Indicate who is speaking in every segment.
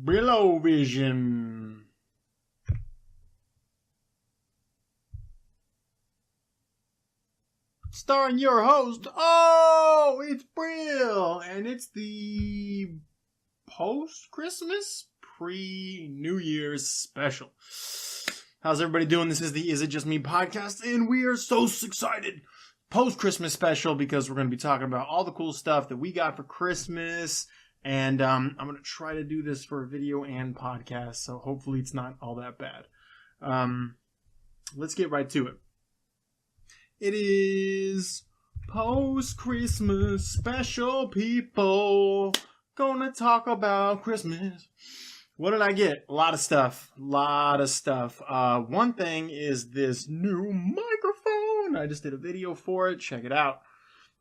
Speaker 1: Brillo Vision. Starring your host, it's Brill, and it's the post-Christmas, pre-New Year's special. How's everybody doing? This is the Is It Just Me podcast, and we are so excited. Post-Christmas special, because we're going to be talking about all the cool stuff that we got for Christmas, and I'm going to try to do this for a video and podcast, so hopefully it's not all that bad. Let's get right to it. It is post-Christmas special, people. Gonna talk about Christmas. What did I get? A lot of stuff. One thing is this new microphone. I just did a video for it. Check it out.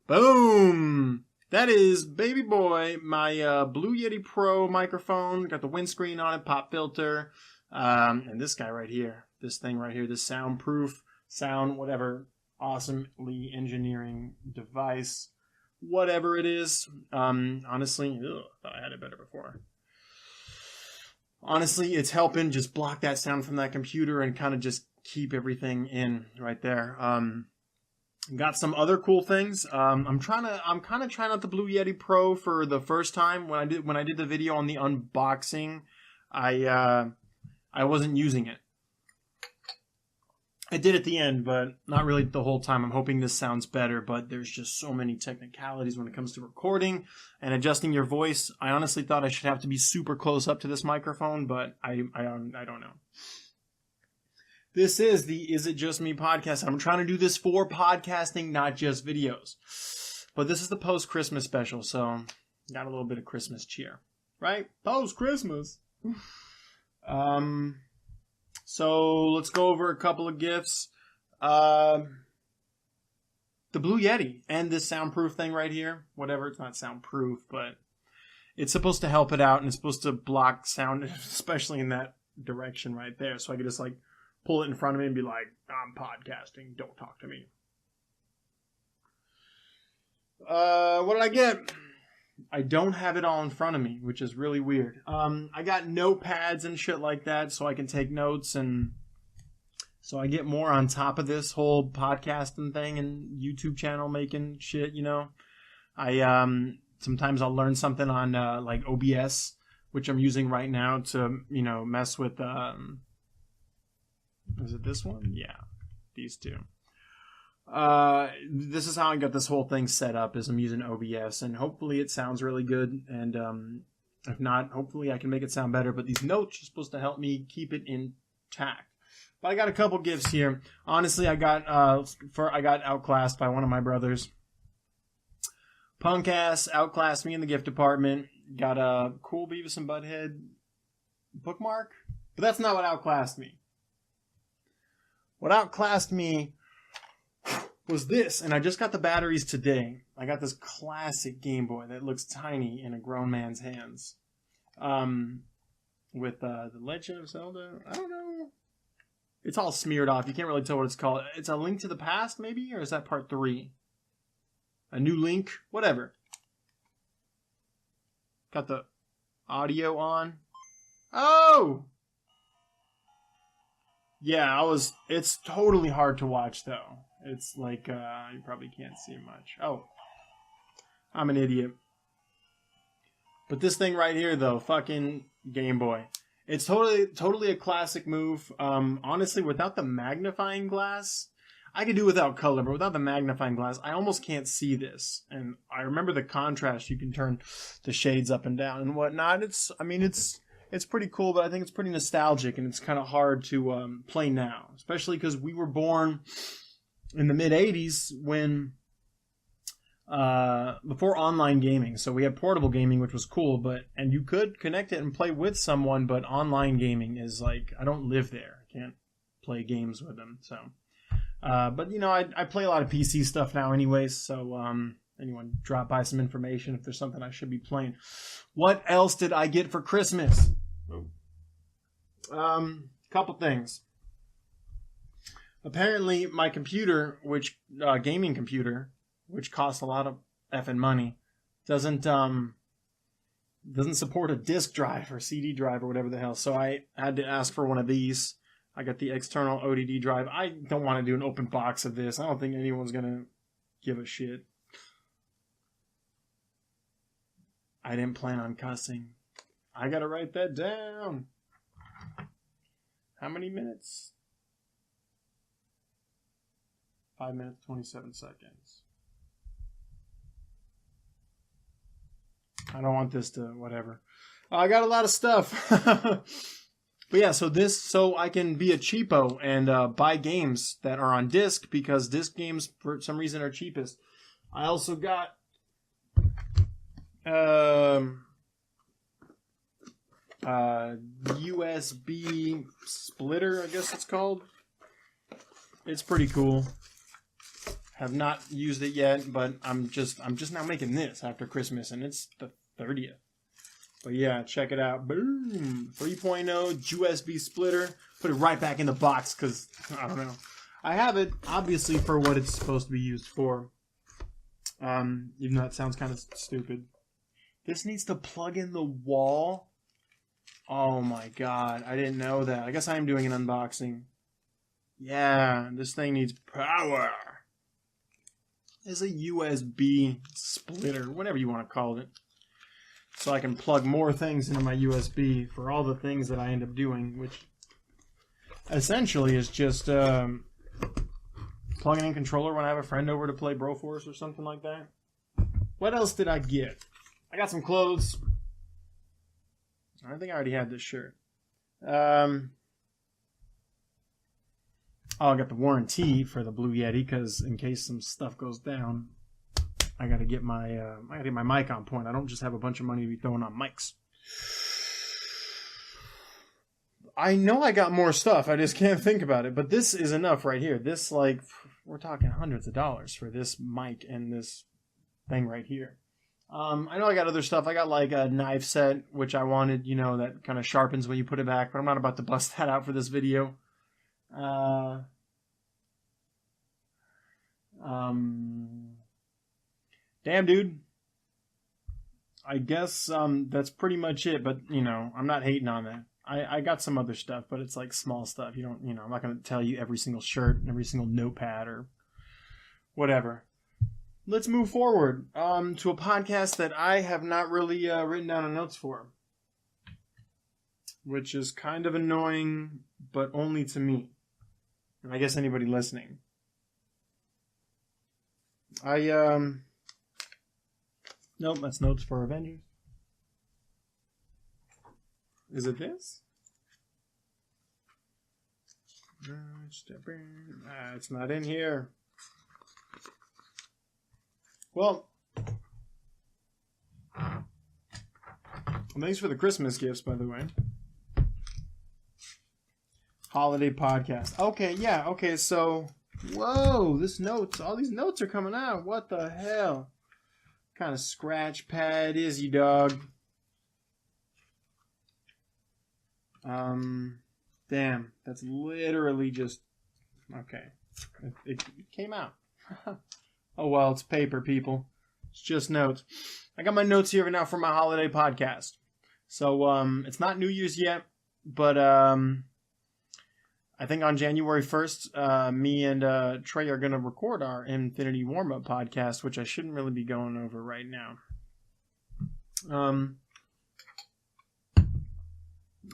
Speaker 1: Boom. That is, baby boy, my Blue Yeti Pro microphone. Got the windscreen on it, pop filter. And this guy right here. This thing right here. This soundproof, whatever. Awesomely engineering device. Whatever it is. Honestly, thought I had it better before. Honestly, it's helping just block that sound from that computer and kind of just keep everything in right there. Got some other cool things. I'm kind of trying out the Blue Yeti Pro for the first time. When I did the video on the unboxing, I wasn't using it. I did at the end, but not really the whole time. I'm hoping this sounds better, but there's just so many technicalities when it comes to recording and adjusting your voice. I honestly thought I should have to be super close up to this microphone, but I don't know. This is the Is It Just Me podcast. I'm trying to do this for podcasting, not just videos. But this is the post-Christmas special, so got a little bit of Christmas cheer, right? Post-Christmas. So let's go over a couple of gifts. The Blue Yeti and this soundproof thing right here. Whatever, it's not soundproof, but it's supposed to help it out, and it's supposed to block sound, especially in that direction right there. So I could just like pull it in front of me and be like, I'm podcasting, don't talk to me. What did I get? I don't have it all in front of me, which is really weird. I got notepads and shit like that so I can take notes, and so I get more on top of this whole podcasting thing and YouTube channel making shit, you know. Sometimes I'll learn something on like OBS, which I'm using right now to, you know, mess with is it this one? Yeah, these two. This is how I got this whole thing set up, is I'm using OBS, and hopefully it sounds really good, and if not, hopefully I can make it sound better, but these notes are supposed to help me keep it intact. But I got a couple gifts here. Honestly, I got outclassed by one of my brothers. Punk ass outclassed me in the gift department. Got a cool Beavis and Butthead bookmark, but that's not what outclassed me. What outclassed me was this, and I just got the batteries today. I got this classic Game Boy that looks tiny in a grown man's hands. With The Legend of Zelda, I don't know. It's all smeared off. You can't really tell what it's called. It's A Link to the Past, maybe? Or is that part 3? A New Link? Whatever. Got the audio on. Oh! Yeah, it's totally hard to watch, though. It's like, you probably can't see much. Oh, I'm an idiot. But this thing right here, though, fucking Game Boy. It's totally a classic move. Honestly, without the magnifying glass, I could do without color, but without the magnifying glass, I almost can't see this. And I remember the contrast. You can turn the shades up and down and whatnot. It's pretty cool, but I think it's pretty nostalgic, and it's kind of hard to play now, especially because we were born in the mid-'80s when, before online gaming. So we had portable gaming, which was cool, and you could connect it and play with someone, but online gaming is like, I don't live there. I can't play games with them, so. But, you know, I play a lot of PC stuff now anyways, so anyone drop by some information if there's something I should be playing. What else did I get for Christmas? Couple things. Apparently, my computer, gaming computer, which costs a lot of effing money, doesn't doesn't support a disk drive or CD drive or whatever the hell. So I had to ask for one of these. I got the external ODD drive. I don't want to do an open box of this. I don't think anyone's going to give a shit. I didn't plan on cussing. I got to write that down. How many minutes? 5 minutes, 27 seconds. I don't want this to, whatever. I got a lot of stuff. But yeah, so I can be a cheapo and buy games that are on disc, because disc games for some reason are cheapest. I also got USB splitter, I guess it's called. It's pretty cool. Have not used it yet, but I'm just now making this after Christmas, and it's the 30th. But yeah, check it out. Boom! 3.0 USB splitter. Put it right back in the box because, I don't know. I have it, obviously, for what it's supposed to be used for. Even though that sounds kind of stupid. This needs to plug in the wall. Oh my god, I didn't know that. I guess I am doing an unboxing. Yeah, this thing needs power. It's a USB splitter, whatever you want to call it. So I can plug more things into my USB for all the things that I end up doing, which essentially is just plugging in controller when I have a friend over to play Broforce or something like that. What else did I get? I got some clothes. I think I already had this shirt. I got the warranty for the Blue Yeti, because in case some stuff goes down, I gotta get my mic on point. I don't just have a bunch of money to be throwing on mics. I know I got more stuff. I just can't think about it. But this is enough right here. This, like, we're talking hundreds of dollars for this mic and this thing right here. I know I got other stuff. I got like a knife set, which I wanted, you know, that kind of sharpens when you put it back. But I'm not about to bust that out for this video. Damn, dude. I guess that's pretty much it. But, you know, I'm not hating on that. I got some other stuff, but it's like small stuff. You know, I'm not going to tell you every single shirt and every single notepad or whatever. Let's move forward to a podcast that I have not really written down notes for, which is kind of annoying, but only to me. And I guess anybody listening. Nope, that's notes for Avengers. Is it this? It's not in here. Well, thanks for the Christmas gifts, by the way. Holiday podcast. Okay, yeah, okay, so, whoa, all these notes are coming out. What the hell? What kind of scratch pad is you, dog? Damn, that's literally just, okay. It came out. Oh, well, it's paper, people. It's just notes. I got my notes here now for my holiday podcast. So, it's not New Year's yet, but, I think on January 1st, me and Trey are going to record our Infinity Warm-Up podcast, which I shouldn't really be going over right now.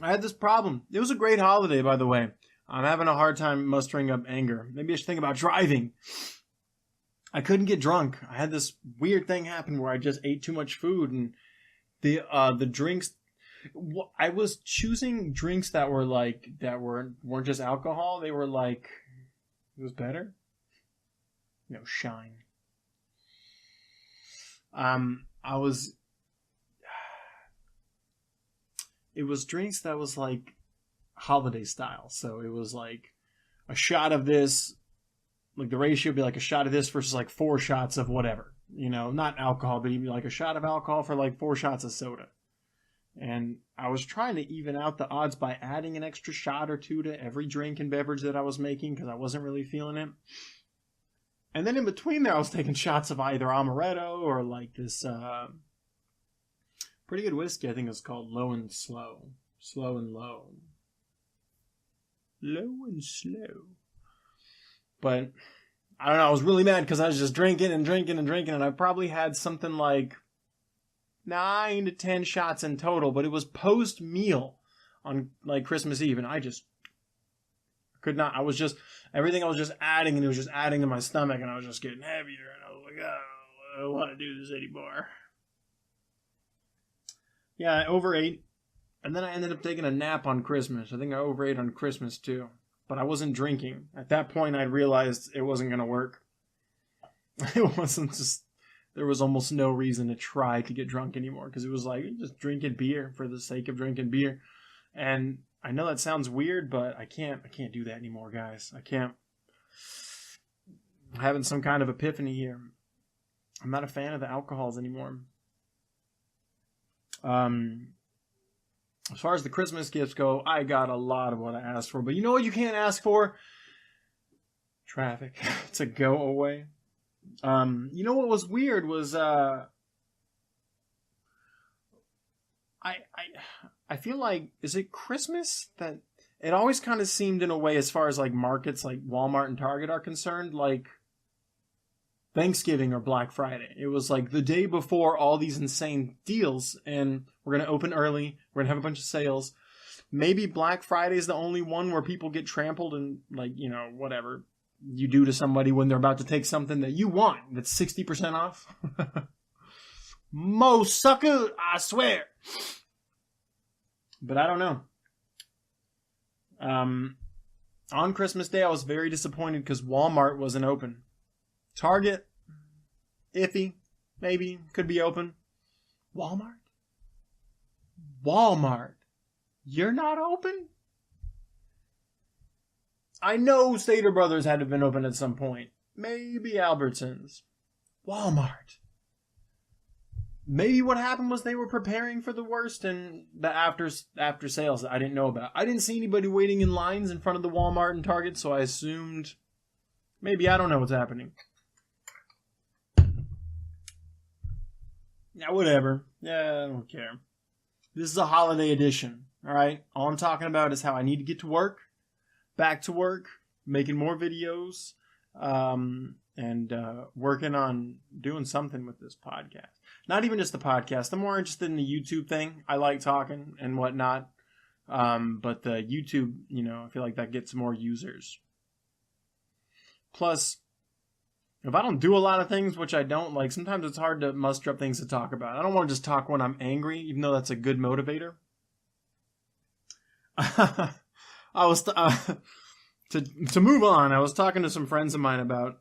Speaker 1: I had this problem. It was a great holiday, by the way. I'm having a hard time mustering up anger. Maybe I should think about driving. I couldn't get drunk. I had this weird thing happen where I just ate too much food, and the drinks. I was choosing drinks that were weren't just alcohol. They were like, it was better. Shine. It was drinks that was like holiday style. So it was like a shot of this. Like the ratio would be like a shot of this versus like 4 shots of whatever. Not alcohol, but even like a shot of alcohol for like 4 shots of soda. And I was trying to even out the odds by adding an extra shot or 2 to every drink and beverage that I was making, because I wasn't really feeling it. And then in between there, I was taking shots of either amaretto or like this Pretty good whiskey, I think it's called Low and Slow. Slow and Low. Low and slow. But, I don't know, I was really mad because I was just drinking, and I probably had something like 9 to 10 shots in total, but it was post-meal on, like, Christmas Eve, and I just could not, everything I was just adding, and it was just adding to my stomach, and I was just getting heavier, and I was like, oh, I don't want to do this anymore. Yeah, I overate, and then I ended up taking a nap on Christmas. I think I overate on Christmas, too. But I wasn't drinking. At that point, I realized it wasn't going to work. It wasn't just... There was almost no reason to try to get drunk anymore. Because it was like, just drinking beer for the sake of drinking beer. And I know that sounds weird, but I can't do that anymore, guys. I can't. I'm having some kind of epiphany here. I'm not a fan of the alcohols anymore. As far as the Christmas gifts go, I got a lot of what I asked for. But you know what you can't ask for? Traffic to go away. You know what was weird was I feel like, is it Christmas that it always kind of seemed in a way, as far as like markets like Walmart and Target are concerned, like Thanksgiving or Black Friday. It was like the day before all these insane deals, and we're going to open early. We're going to have a bunch of sales. Maybe Black Friday is the only one where people get trampled and, like, you know, whatever you do to somebody when they're about to take something that you want that's 60% off. Mo sucker, I swear. But I don't know. On Christmas Day, I was very disappointed because Walmart wasn't open. Target, iffy, maybe, could be open. Walmart? You're not open? I know Stater Brothers had to have been open at some point. Maybe Albertsons. Walmart. Maybe what happened was they were preparing for the worst and the after sales that I didn't know about. I didn't see anybody waiting in lines in front of the Walmart and Target, so I assumed maybe I don't know what's happening. Yeah, whatever. Yeah, I don't care. This is a holiday edition, alright? All I'm talking about is how I need to get to work, back to work, making more videos, and working on doing something with this podcast. Not even just the podcast. I'm more interested in the YouTube thing. I like talking and whatnot. But the YouTube, you know, I feel like that gets more users. Plus, if I don't do a lot of things, which I don't, like, sometimes it's hard to muster up things to talk about. I don't want to just talk when I'm angry, even though that's a good motivator. I was, to move on, I was talking to some friends of mine about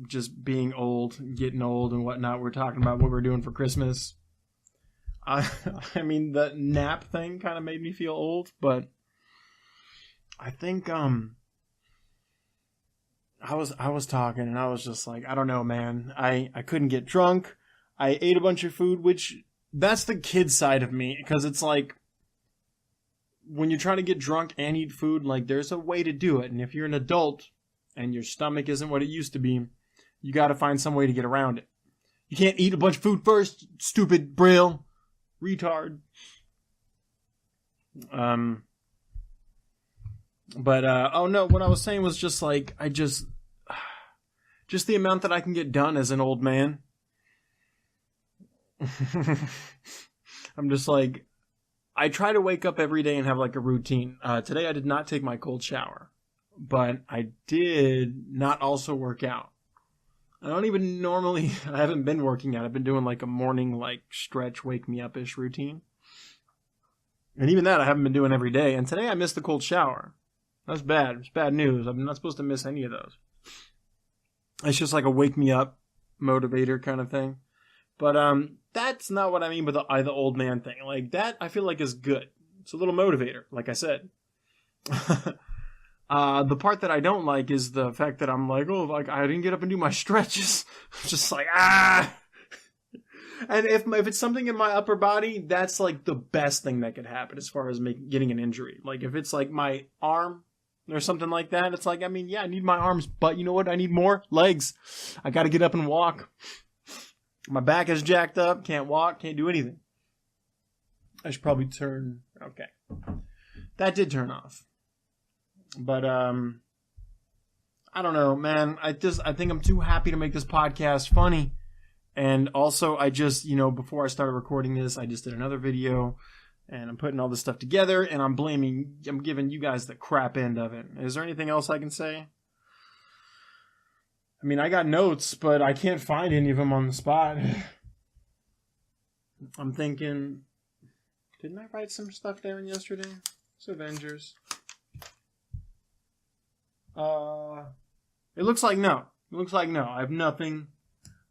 Speaker 1: just being old, getting old and whatnot. We're talking about what we're doing for Christmas. I mean, the nap thing kind of made me feel old, but I think, I was talking and I was just like, I don't know, man. I couldn't get drunk. I ate a bunch of food, which that's the kid side of me, because it's like when you're trying to get drunk and eat food, like there's a way to do it. And if you're an adult and your stomach isn't what it used to be, you got to find some way to get around it. You can't eat a bunch of food first, stupid Braille retard. But, oh no, what I was saying was just like, just the amount that I can get done as an old man. I'm just like, I try to wake up every day and have like a routine. Today I did not take my cold shower, but I did not also work out. I don't even normally, I haven't been working out. I've been doing like a morning, like stretch, wake me up-ish routine. And even that I haven't been doing every day. And today I missed the cold shower. That's bad. It's bad news. I'm not supposed to miss any of those. It's just like a wake me up motivator kind of thing. But that's not what I mean by the old man thing. Like that I feel like is good. It's a little motivator, like I said. The part that I don't like is the fact that I'm like, oh, like I didn't get up and do my stretches. I'm just like, ah. And if it's something in my upper body, that's like the best thing that could happen as far as getting an injury. Like if it's like my arm or something like that, it's like, I mean, yeah, I need my arms, but you know what? I need more legs. I got to get up and walk. My back is jacked up. Can't walk. Can't do anything. I should probably turn... Okay. That did turn off. But, I don't know, man. I think I'm too happy to make this podcast funny. And also, I just, before I started recording this, I just did another video. And I'm putting all this stuff together. And I'm giving you guys the crap end of it. Is there anything else I can say? I mean, I got notes, but I can't find any of them on the spot. I'm thinking... Didn't I write some stuff down yesterday? It's Avengers. It looks like no. I have nothing.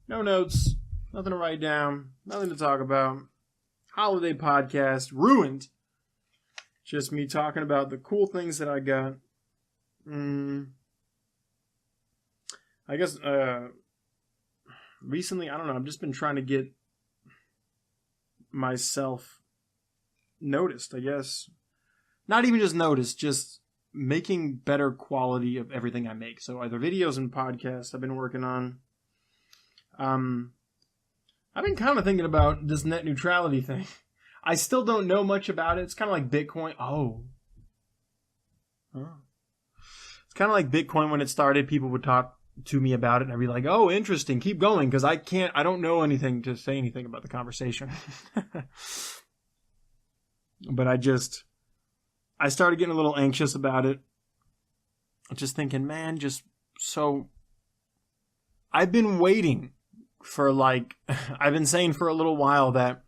Speaker 1: No notes. Nothing to write down. Nothing to talk about. Holiday podcast. Ruined. Just me talking about the cool things that I got. I guess, recently, I don't know. I've just been trying to get myself noticed, I guess. Not even just noticed, just making better quality of everything I make. So either videos and podcasts I've been working on. I've been kind of thinking about this net neutrality thing. I still don't know much about it. It's kind of like Bitcoin. It's kind of like Bitcoin when it started. People would talk to me about it and I'd be like, oh, interesting. Keep going. Because I don't know anything to say anything about the conversation. But I started getting a little anxious about it. Just thinking, man, I've been waiting for I've been saying for a little while that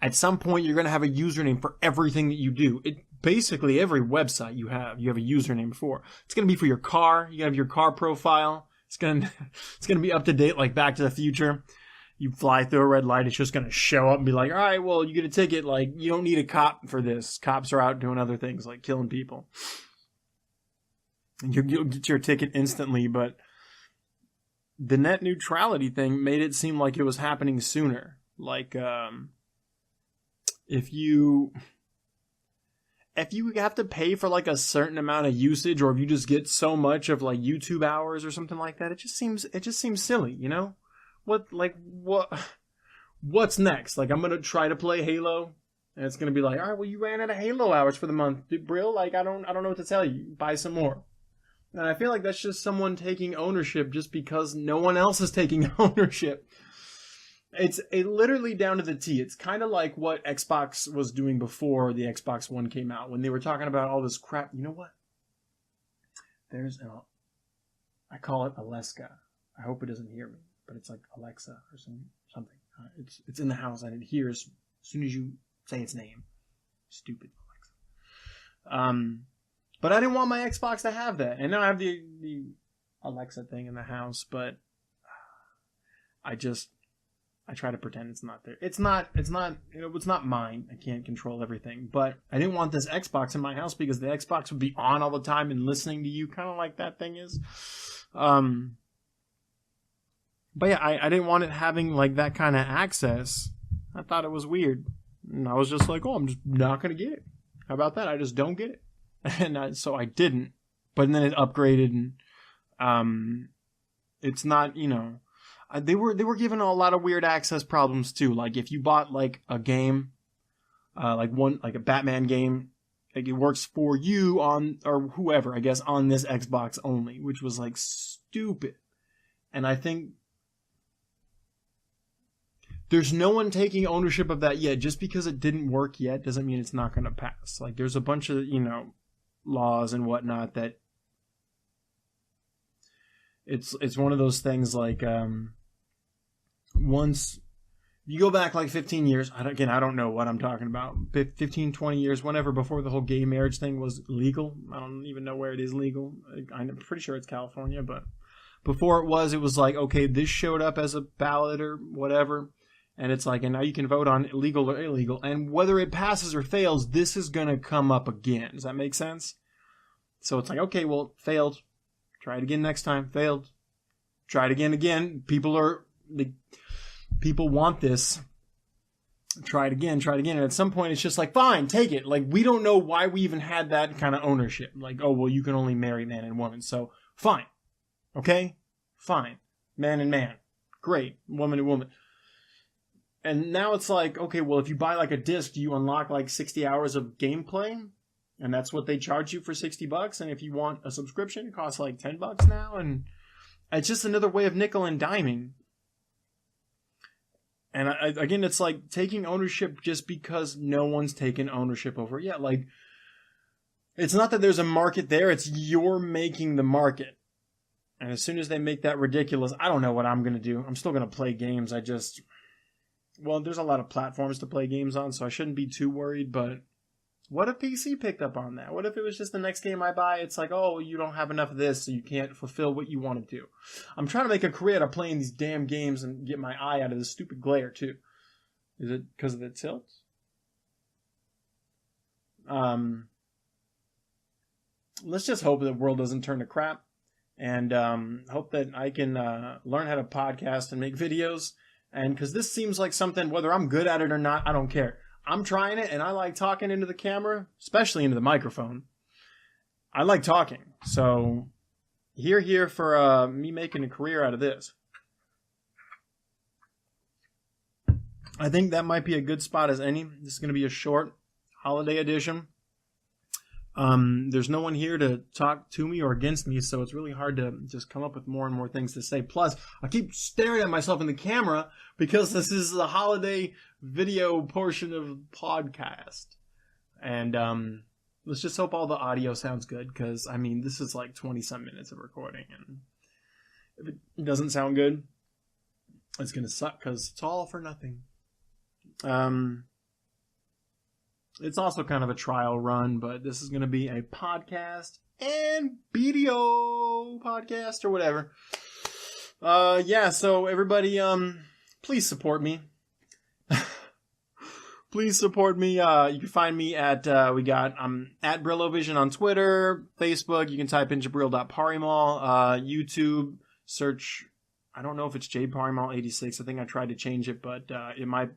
Speaker 1: at some point you're going to have a username for everything that you do. Basically every website you have a username for. It's going to be for your car. You have your car profile. It's going to be up to date like Back to the Future. You fly through a red light, it's just going to show up and be like, all right, well, you get a ticket. Like, you don't need a cop for this. Cops are out doing other things, like killing people. And you'll get your ticket instantly, but the net neutrality thing made it seem like it was happening sooner. Like, if you have to pay for like a certain amount of usage, or if you just get so much of like YouTube hours or something like that, it just seems silly, What's next? Like, I'm going to try to play Halo, and it's going to be like, all right, well, you ran out of Halo hours for the month, Brill. Like, I don't know what to tell you. Buy some more. And I feel like that's just someone taking ownership just because no one else is taking ownership. It's literally down to the T. It's kind of like what Xbox was doing before the Xbox One came out, when they were talking about all this crap. You know what? I call it Aleska. I hope it doesn't hear me. But it's like Alexa or something. It's in the house and it hears as soon as you say its name. Stupid Alexa. But I didn't want my Xbox to have that. And now I have the Alexa thing in the house, but I try to pretend it's not there. It's not mine. I can't control everything. But I didn't want this Xbox in my house because the Xbox would be on all the time and listening to you, kind of like that thing is. But yeah, I didn't want it having like that kind of access. I thought it was weird. And I was just like, oh, I'm just not going to get it. How about that? I just don't get it. And so I didn't. But then it upgraded and it's not, they were given a lot of weird access problems too. Like if you bought like a game, like a Batman game, like it works for you or whoever, I guess, on this Xbox only, which was like stupid. And I think there's no one taking ownership of that yet. Just because it didn't work yet doesn't mean it's not going to pass. Like there's a bunch of, laws and whatnot that it's one of those things like, once you go back like 15 years, I don't know what I'm talking about, 15, 20 years, whenever, before the whole gay marriage thing was legal. I don't even know where it is legal. I'm pretty sure it's California, but before it was like, okay, this showed up as a ballot or whatever. And it's like, and now you can vote on legal or illegal. And whether it passes or fails, this is going to come up again. Does that make sense? So it's like, okay, well, failed. Try it again next time. Failed. Try it again. People want this. Try it again. And at some point, it's just like, fine, take it. Like, we don't know why we even had that kind of ownership. Like, oh, well, you can only marry man and woman. So, fine. Okay? Fine. Man and man. Great. Woman and woman. And now it's like, okay, well, if you buy like a disc, you unlock like 60 hours of gameplay, and that's what they charge you for $60. And if you want a subscription, it costs like $10 now, and it's just another way of nickel and diming. And again, it's like taking ownership just because no one's taken ownership over it yet. Like, it's not that there's a market there; it's you're making the market. And as soon as they make that ridiculous, I don't know what I'm gonna do. I'm still gonna play games. Well, there's a lot of platforms to play games on, so I shouldn't be too worried, but what if PC picked up on that? What if it was just the next game I buy, it's like, oh, you don't have enough of this, so you can't fulfill what you want to do. I'm trying to make a career out of playing these damn games and get my eye out of this stupid glare, too. Is it because of the tilt? Let's just hope the world doesn't turn to crap, and hope that I can learn how to podcast and make videos. And because this seems like something, whether I'm good at it or not, I don't care. I'm trying it, and I like talking into the camera, especially into the microphone. I like talking. So, here for me making a career out of this. I think that might be a good spot as any. This is going to be a short holiday edition. There's no one here to talk to me or against me, so it's really hard to just come up with more and more things to say. Plus, I keep staring at myself in the camera because this is the holiday video portion of the podcast. And let's just hope all the audio sounds good, because, I mean, this is like 20-some minutes of recording, and if it doesn't sound good, it's going to suck, because it's all for nothing. It's also kind of a trial run, but this is going to be a podcast and video podcast or whatever. Yeah, so everybody, please support me. Please support me. You can find me at, I'm at Brillovision on Twitter, Facebook. You can type in Jabril.Parimal, YouTube, search, I don't know if it's jparimal86. I think I tried to change it, but it might.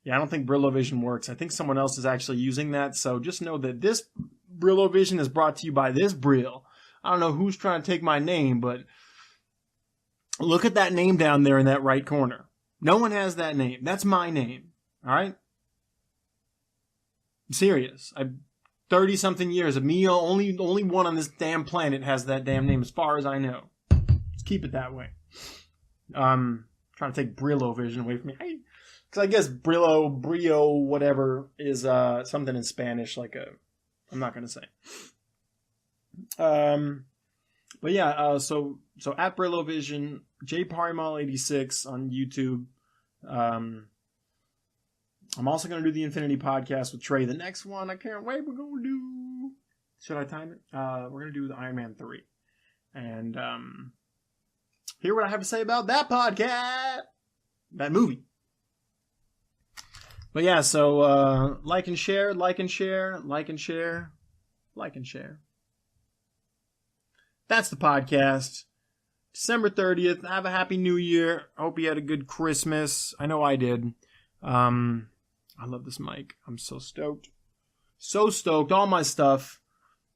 Speaker 1: Yeah, I don't think Brillovision works. I think someone else is actually using that. So just know that this Brillovision is brought to you by this Brill. I don't know who's trying to take my name, but look at that name down there in that right corner. No one has that name. That's my name. All right? I'm serious. 30-something years of me, only one on this damn planet has that damn name as far as I know. Just keep it that way. Trying to take Brillovision away from me. Because I guess Brio, whatever, is something in Spanish, I'm not going to say. But yeah, so at Brillovision, jparimal86 on YouTube. I'm also going to do the Infinity Podcast with Trey. The next one, I can't wait, we're going to do... Should I time it? We're going to do the Iron Man 3. And hear what I have to say about that podcast. That movie. But yeah, so like and share. That's the podcast. December 30th. Have a happy new year. I hope you had a good Christmas. I know I did. I love this mic. I'm so stoked. So stoked. All my stuff.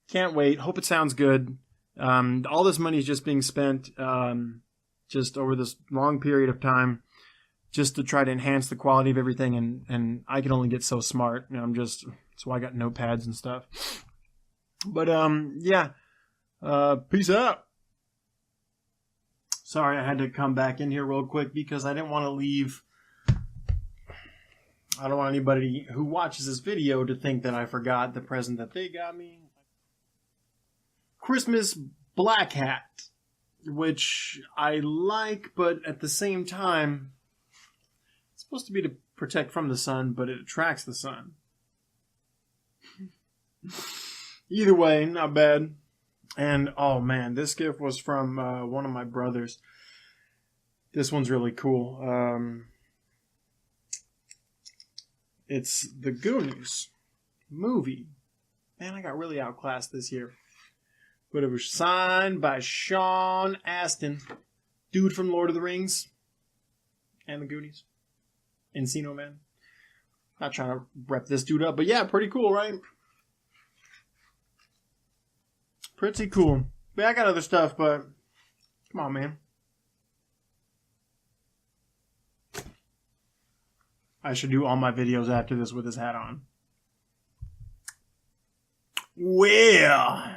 Speaker 1: Can't wait. Hope it sounds good. All this money is just being spent just over this long period of time, just to try to enhance the quality of everything, and I can only get so smart. That's why I got notepads and stuff. But, yeah. Peace out. Sorry, I had to come back in here real quick because I didn't want to leave. I don't want anybody who watches this video to think that I forgot the present that they got me. Christmas black hat, which I like, but at the same time, supposed to be to protect from the sun, but it attracts the sun. Either way, not bad. And, oh man, this gift was from one of my brothers. This one's really cool. It's the Goonies movie. Man, I got really outclassed this year. But it was signed by Sean Astin, dude from Lord of the Rings and the Goonies. Encino Man. Not trying to rep this dude up, but yeah, pretty cool, right? Pretty cool. But I got other stuff, but come on, man. I should do all my videos after this with his hat on. Well,